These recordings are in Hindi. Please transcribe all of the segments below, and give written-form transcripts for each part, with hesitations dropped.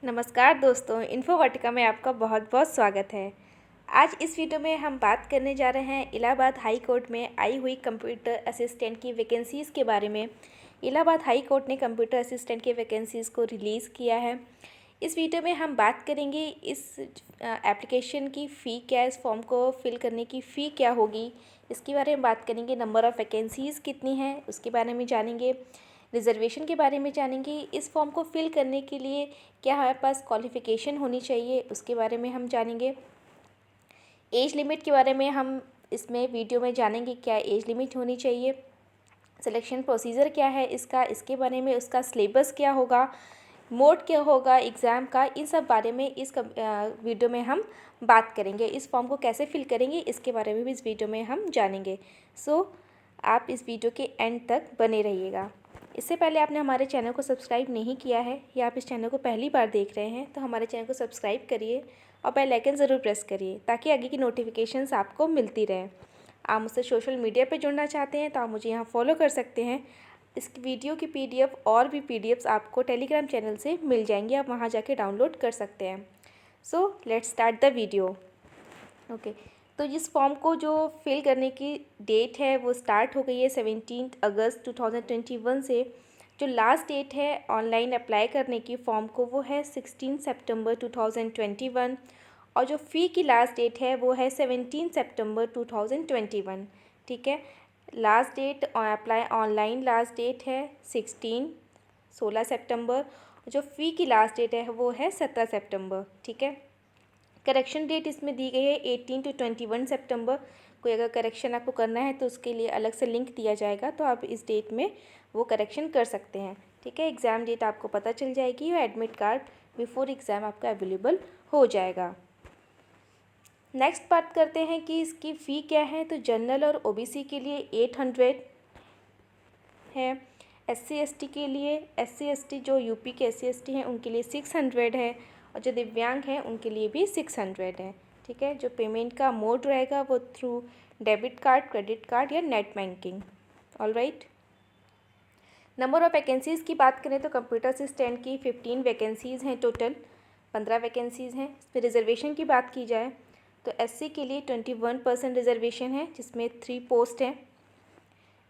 नमस्कार दोस्तों, इन्फोवाटिका में आपका बहुत बहुत स्वागत है। आज इस वीडियो में हम बात करने जा रहे हैं इलाहाबाद हाई कोर्ट में आई हुई कंप्यूटर असिस्टेंट की वैकेंसीज़ के बारे में। इलाहाबाद हाई कोर्ट ने कंप्यूटर असिस्टेंट की वैकेंसीज़ को रिलीज़ किया है। इस वीडियो में हम बात करेंगे इस एप्लीकेशन की फ़ी क्या है, इस फॉर्म को फिल करने की फ़ी क्या होगी, इसके बारे में बात करेंगे। नंबर ऑफ़ वैकेंसीज़ कितनी हैं उसके बारे में जानेंगे। रिजर्वेशन के बारे में जानेंगे। इस फॉर्म को फिल करने के लिए क्या हमारे पास क्वालिफ़िकेशन होनी चाहिए उसके बारे में हम जानेंगे। एज लिमिट के बारे में हम इसमें वीडियो में जानेंगे, क्या एज लिमिट होनी चाहिए। सिलेक्शन प्रोसीजर क्या है इसका, इसके बारे में, उसका सिलेबस क्या होगा, मोड क्या होगा एग्ज़ाम का, इन सब बारे में इस वीडियो में हम बात करेंगे। इस फॉर्म को कैसे फिल करेंगे इसके बारे में भी इस वीडियो में हम जानेंगे। सो आप इस वीडियो के एंड तक बने रहिएगा। इससे पहले आपने हमारे चैनल को सब्सक्राइब नहीं किया है या आप इस चैनल को पहली बार देख रहे हैं तो हमारे चैनल को सब्सक्राइब करिए और बेल आइकन ज़रूर प्रेस करिए ताकि आगे की नोटिफिकेशंस आपको मिलती रहें। आप मुझसे सोशल मीडिया पर जुड़ना चाहते हैं तो आप मुझे यहाँ फॉलो कर सकते हैं। इस वीडियो की PDF और भी PDFs आपको टेलीग्राम चैनल से मिल जाएंगी, आप वहाँ जाके डाउनलोड कर सकते हैं। So let's start the video. Okay, तो इस फॉर्म को जो फिल करने की डेट है वो स्टार्ट हो गई है 17 अगस्त 2021 से। जो लास्ट डेट है ऑनलाइन अप्लाई करने की फॉर्म को वो है 16 सितंबर 2021 और जो फ़ी की लास्ट डेट है वो है 17 सितंबर 2021। ठीक है, last date apply online last date है 16 सितंबर। जो फ़ी की लास्ट डेट है वो है 17 सितंबर। ठीक है, करेक्शन डेट इसमें दी गई है 18 to 21 सितंबर। कोई अगर करेक्शन आपको करना है तो उसके लिए अलग से लिंक दिया जाएगा, तो आप इस डेट में वो करेक्शन कर सकते हैं। ठीक है, एग्ज़ाम डेट आपको पता चल जाएगी और एडमिट कार्ड बिफोर एग्ज़ाम आपका अवेलेबल हो जाएगा। नेक्स्ट बात करते हैं कि इसकी फ़ी क्या है। तो जनरल और OBC के लिए 800 है, SC ST के लिए, SC ST जो यूपी के SC ST हैं उनके लिए 600 है और जो दिव्यांग हैं उनके लिए भी 600 है। ठीक है, जो पेमेंट का मोड रहेगा वो through debit card, credit card या net banking. Alright, number of vacancies की बात करें तो कंप्यूटर असिस्टेंट की 15 वैकेंसीज़ हैं, टोटल 15 वैकेंसीज़ हैं। इस पर रिजर्वेशन की बात की जाए तो SC के लिए 21% रिजर्वेशन है जिसमें 3 पोस्ट हैं।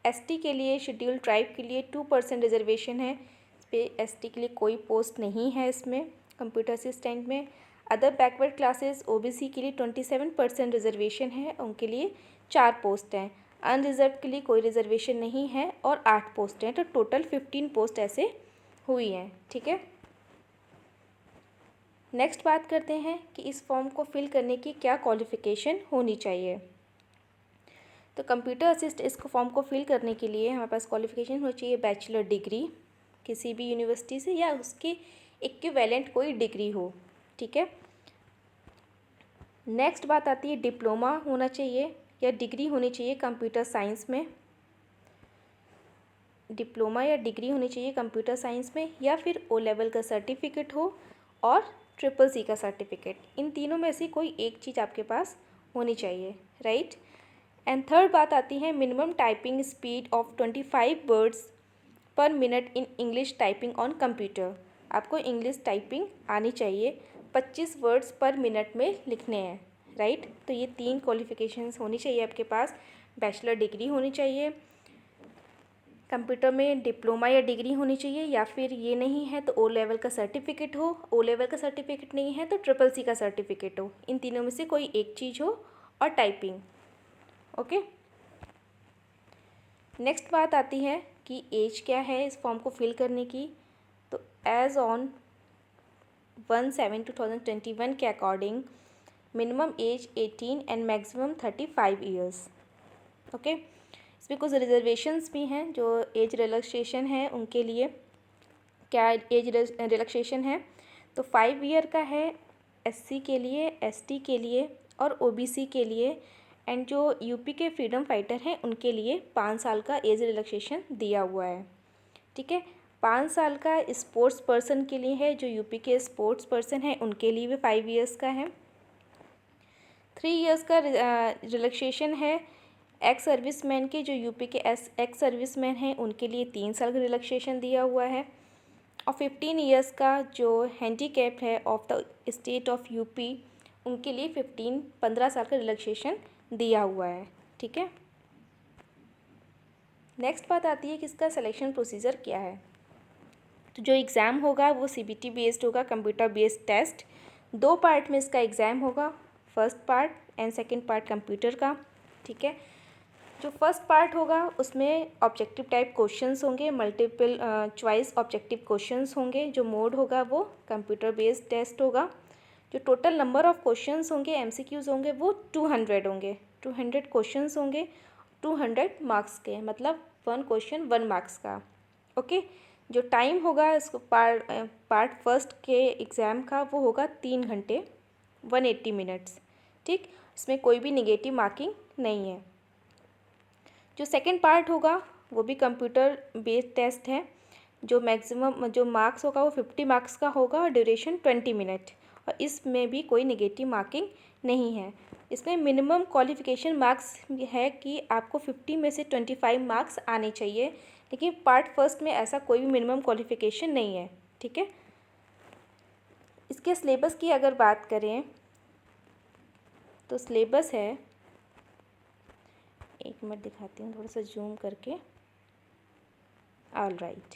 ST के लिए, शेड्यूल ट्राइब के लिए 2% रिजर्वेशन है, इस पर ST के लिए कोई पोस्ट नहीं है इसमें कंप्यूटर असिस्टेंट में। अदर बैकवर्ड क्लासेस OBC के लिए 27% रिजर्वेशन है, उनके लिए 4 पोस्ट हैं। अनरिजर्व के लिए कोई रिजर्वेशन नहीं है और 8 पोस्ट हैं, तो टोटल 15 पोस्ट ऐसे हुई हैं। ठीक है, नेक्स्ट बात करते हैं कि इस फॉर्म को फिल करने की क्या क्वालिफ़िकेशन होनी चाहिए। तो कंप्यूटर असिस्ट इस फॉर्म को फिल करने के लिए हमारे पास क्वालिफ़िकेशन होनी चाहिए बैचलर डिग्री किसी भी यूनिवर्सिटी से या उसके इक्विवेलेंट कोई डिग्री हो। ठीक है, नेक्स्ट बात आती है डिप्लोमा होना चाहिए या डिग्री होनी चाहिए कंप्यूटर साइंस में। डिप्लोमा या डिग्री होनी चाहिए कंप्यूटर साइंस में, या फिर O लेवल का सर्टिफिकेट हो और CCC का सर्टिफिकेट। इन तीनों में से कोई एक चीज़ आपके पास होनी चाहिए। राइट, एंड थर्ड बात आती है minimum typing speed of 25 words पर minute in English typing on computer. आपको इंग्लिश टाइपिंग आनी चाहिए, 25 वर्ड्स पर मिनट में लिखने हैं। राइट, तो ये 3 क्वालिफ़िकेशंस होनी चाहिए आपके पास। बैचलर डिग्री होनी चाहिए, कंप्यूटर में डिप्लोमा या डिग्री होनी चाहिए, या फिर ये नहीं है तो O लेवल का सर्टिफिकेट हो, O लेवल का सर्टिफिकेट नहीं है तो CCC का सर्टिफिकेट हो। इन तीनों में से कोई एक चीज़ हो और टाइपिंग। ओके, नेक्स्ट बात आती है कि एज क्या है इस फॉर्म को फिल करने की। तो एज ऑन 1/7/2021 के according minimum age 18 and maximum 35 years. Okay, इसमें कुछ रिजर्वेशंस भी हैं। जो एज रिलैक्सेशन है उनके लिए क्या एज रिलैक्सेशन है, तो 5 ईयर का है SC के लिए, ST के लिए और OBC के लिए। एंड जो यूपी के फ्रीडम फाइटर हैं उनके लिए 5 साल का एज रिलैक्सेशन दिया हुआ है। ठीक है, 5 साल का स्पोर्ट्स पर्सन के लिए है, जो यूपी के स्पोर्ट्स पर्सन हैं उनके लिए भी 5 ईयर्स का है। 3 ईयर्स का रिलैक्सेशन है एक्स सर्विसमैन के, जो यूपी के एक्स सर्विसमैन हैं उनके लिए 3 साल का रिलैक्सेशन दिया हुआ है। और 15 ईयर्स का जो हैंडीकैप है of the state of UP, उनके लिए 15 साल का रिलैक्सेशन दिया हुआ है। ठीक है, नेक्स्ट बात आती है कि इसका सिलेक्शन प्रोसीजर क्या है। तो जो एग्ज़ाम होगा वो सीबीटी बेस्ड होगा, कंप्यूटर बेस्ड टेस्ट। 2 पार्ट में इसका एग्ज़ाम होगा, first part and second part computer का। ठीक है, जो फर्स्ट पार्ट होगा उसमें ऑब्जेक्टिव टाइप क्वेश्चंस होंगे, मल्टीपल चॉइस ऑब्जेक्टिव क्वेश्चंस होंगे। जो मोड होगा वो कंप्यूटर बेस्ड टेस्ट होगा। जो टोटल नंबर ऑफ़ क्वेश्चंस होंगे, एमसीक्यूज़ होंगे, वो 200 होंगे। 200 क्वेश्चंस होंगे, 200 मार्क्स के, मतलब 1 क्वेश्चन 1 मार्क्स का। ओके, जो टाइम होगा इसको पार्ट फर्स्ट के एग्ज़ाम का वो होगा 3 घंटे 180 मिनट्स। ठीक, इसमें कोई भी नेगेटिव मार्किंग नहीं है। जो सेकंड पार्ट होगा वो भी कंप्यूटर बेस्ड टेस्ट है। जो मैक्सिमम जो मार्क्स होगा वो 50 मार्क्स का होगा और ड्यूरेशन 20 मिनट, और इसमें भी कोई नेगेटिव मार्किंग नहीं है। इसमें मिनिमम क्वालिफ़िकेशन मार्क्स है कि आपको 50 में से 25 मार्क्स आने चाहिए, लेकिन पार्ट फर्स्ट में ऐसा कोई भी मिनिमम क्वालिफ़िकेशन नहीं है। ठीक है, इसके सिलेबस की अगर बात करें तो सिलेबस है, एक मिनट दिखाती हूँ थोड़ा सा जूम करके। ऑल राइट,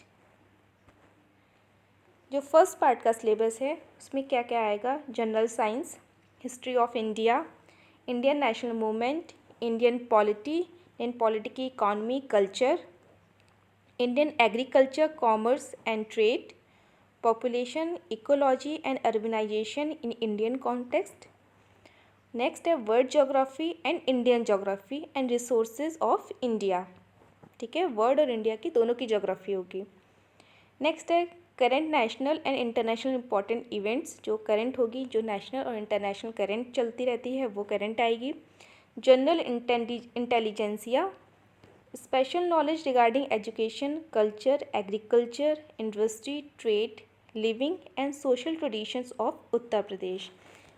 जो फर्स्ट पार्ट का सिलेबस है उसमें क्या क्या आएगा। General science, history of India, Indian national movement, Indian polity, Indian polity की economy, culture, Indian agriculture, commerce and trade, population, ecology and urbanisation in Indian context. Next है world geography and Indian geography and resources of India. ठीक है, वर्ल्ड और इंडिया की दोनों की ज्योग्राफी होगी। नेक्स्ट है current national and international important events, जो करंट होगी, जो नेशनल और इंटरनेशनल करंट चलती रहती है वो करंट आएगी। General intelligentsia, special knowledge regarding education, culture, agriculture, industry, trade, living and social traditions of Uttar Pradesh.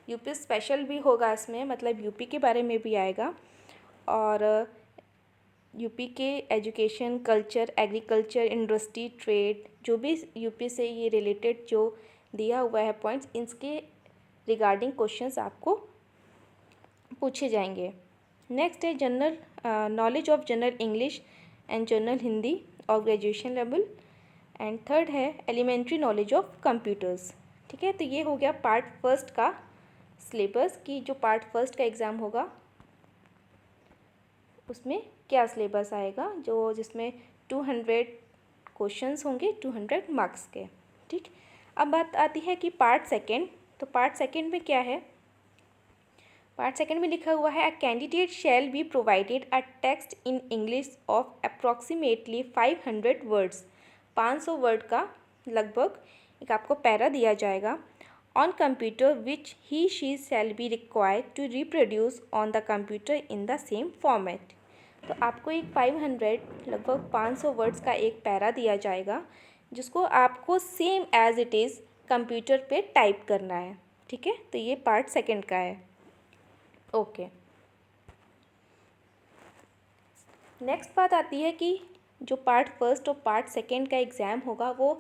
UP special भी होगा इसमें, मतलब यूपी के बारे में भी आएगा, और यूपी के education, culture, agriculture, industry, trade, जो भी यूपी से ये रिलेटेड जो दिया हुआ है पॉइंट्स, इसके रिगार्डिंग क्वेश्चंस आपको पूछे जाएंगे। नेक्स्ट है general knowledge of general English and general Hindi और ग्रेजुएशन लेवल। एंड थर्ड है एलिमेंट्री नॉलेज ऑफ कंप्यूटर्स। ठीक है, तो ये हो गया पार्ट फर्स्ट का सिलेबस की जो पार्ट फर्स्ट का एग्ज़ाम होगा उसमें क्या सिलेबस आएगा, जो जिसमें 200 क्वेश्चंस होंगे 200 मार्क्स के। ठीक, अब बात आती है कि पार्ट सेकंड। तो पार्ट सेकंड में क्या है, पार्ट सेकंड में लिखा हुआ है, a candidate shall be provided a text in English of approximately 500 words. 500 word का लगभग एक आपको पैरा दिया जाएगा on computer which he she shall be required to reproduce on the computer in the same format. तो आपको एक 500 लगभग 500 वर्ड्स का एक पैरा दिया जाएगा जिसको आपको same as it is computer पे टाइप करना है। ठीक है, तो ये पार्ट सेकंड का है। ओके, नेक्स्ट बात आती है कि जो पार्ट फर्स्ट और पार्ट सेकंड का एग्ज़ाम होगा वो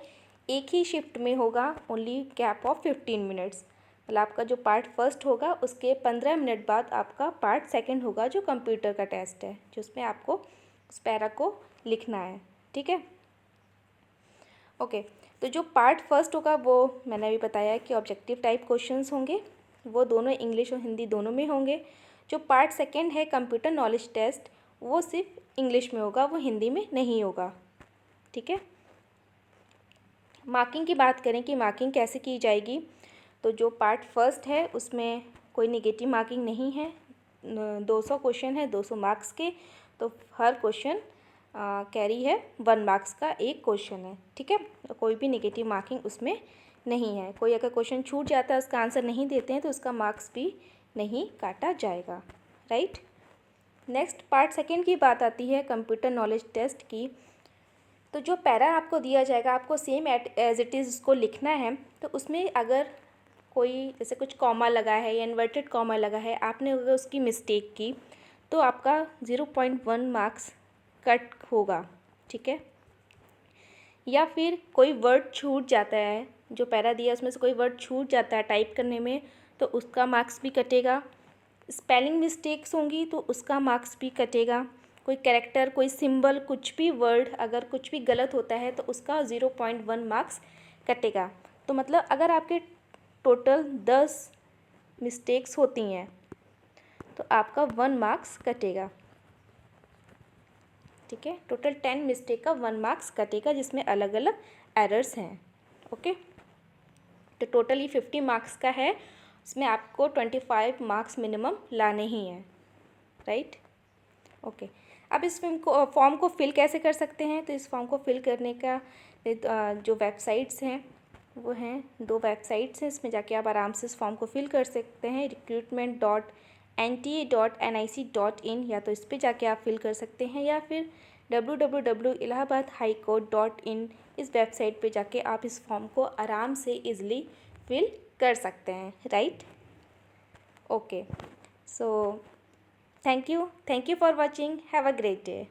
एक ही शिफ्ट में होगा, ओनली गैप ऑफ 15 मिनट्स। मतलब आपका जो पार्ट फर्स्ट होगा उसके 15 मिनट बाद आपका पार्ट सेकंड होगा जो कंप्यूटर का टेस्ट है, जिसमें आपको उस पैरा को लिखना है। ठीक है, ओके, तो जो पार्ट फर्स्ट होगा वो मैंने अभी बताया कि ऑब्जेक्टिव टाइप क्वेश्चंस होंगे, वो दोनों इंग्लिश और हिंदी दोनों में होंगे। जो पार्ट सेकंड है कंप्यूटर नॉलेज टेस्ट, वो सिर्फ इंग्लिश में होगा, वो हिंदी में नहीं होगा। ठीक है, मार्किंग की बात करें कि मार्किंग कैसे की जाएगी, तो जो पार्ट फर्स्ट है उसमें कोई नेगेटिव मार्किंग नहीं है। 200 क्वेश्चन है 200 मार्क्स के, तो हर क्वेश्चन कैरी है 1 मार्क्स का एक क्वेश्चन है। ठीक है, तो कोई भी नेगेटिव मार्किंग उसमें नहीं है। कोई अगर क्वेश्चन छूट जाता है, उसका आंसर नहीं देते हैं, तो उसका मार्क्स भी नहीं काटा जाएगा। राइट, नेक्स्ट पार्ट सेकंड की बात आती है कंप्यूटर नॉलेज टेस्ट की। तो जो पैरा आपको दिया जाएगा आपको सेम एज इट इज़ उसको लिखना है। तो उसमें अगर कोई जैसे कुछ कॉमा लगा है या इन्वर्टेड कॉमा लगा है, आपने अगर उसकी मिस्टेक की तो आपका 0.1 मार्क्स कट होगा। ठीक है, या फिर कोई वर्ड छूट जाता है, जो पैरा दिया उसमें से कोई वर्ड छूट जाता है टाइप करने में, तो उसका मार्क्स भी कटेगा। स्पेलिंग मिस्टेक्स होंगी तो उसका मार्क्स भी कटेगा। कोई कैरेक्टर, कोई सिंबल, कुछ भी वर्ड अगर कुछ भी गलत होता है तो उसका 0.1 मार्क्स कटेगा। तो मतलब अगर आपके टोटल 10 मिस्टेक्स होती हैं तो आपका 1 मार्क्स कटेगा। ठीक है, टोटल 10 मिस्टेक का 1 मार्क्स कटेगा, जिसमें अलग अलग एरर्स हैं। ओके, तो टोटली 50 मार्क्स का है, उसमें आपको 25 मार्क्स मिनिमम लाने ही हैं, राइट। ओके, अब इस फॉर्म को फिल कैसे कर सकते हैं? तो इस फॉर्म को फिल करने का जो वेबसाइट्स हैं वो हैं 2 वेबसाइट्स हैं, इसमें जाके आप आराम से इस फॉर्म को फिल कर सकते हैं। recruitment.nta.nic.in, या तो इस पर जाके आप फिल कर सकते हैं, या फिर www.allahabadhighcourt.in इस वेबसाइट पे जाके आप इस फॉर्म को आराम से इजीली फिल कर सकते हैं, right. Okay, so thank you for watching. Have a great day.